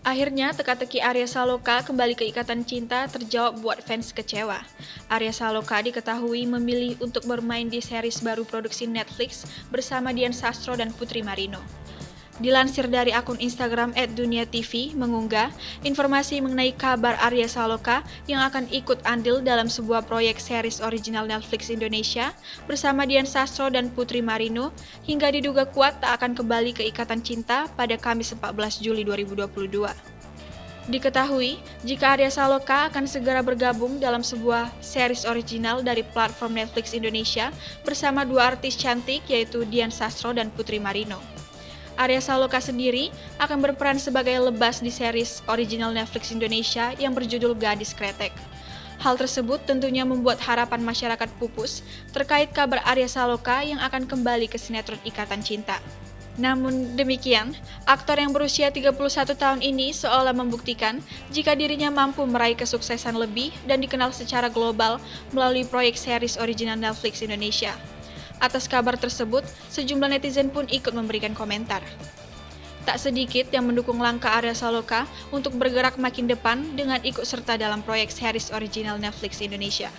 Akhirnya, teka-teki Arya Saloka kembali ke Ikatan Cinta terjawab buat fans kecewa. Arya Saloka diketahui memilih untuk bermain di series baru produksi Netflix bersama Dian Sastro dan Putri Marino. Dilansir dari akun Instagram @duniatv mengunggah informasi mengenai kabar Arya Saloka yang akan ikut andil dalam sebuah proyek series original Netflix Indonesia bersama Dian Sastro dan Putri Marino hingga diduga kuat tak akan kembali ke Ikatan Cinta pada Kamis 14 Juli 2022. Diketahui, jika Arya Saloka akan segera bergabung dalam sebuah series original dari platform Netflix Indonesia bersama dua artis cantik yaitu Dian Sastro dan Putri Marino. Arya Saloka sendiri akan berperan sebagai Lebas di series original Netflix Indonesia yang berjudul Gadis Kretek. Hal tersebut tentunya membuat harapan masyarakat pupus terkait kabar Arya Saloka yang akan kembali ke sinetron Ikatan Cinta. Namun demikian, aktor yang berusia 31 tahun ini seolah membuktikan jika dirinya mampu meraih kesuksesan lebih dan dikenal secara global melalui proyek series original Netflix Indonesia. Atas kabar tersebut, sejumlah netizen pun ikut memberikan komentar. Tak sedikit yang mendukung langkah Arya Saloka untuk bergerak makin depan dengan ikut serta dalam proyek series original Netflix Indonesia.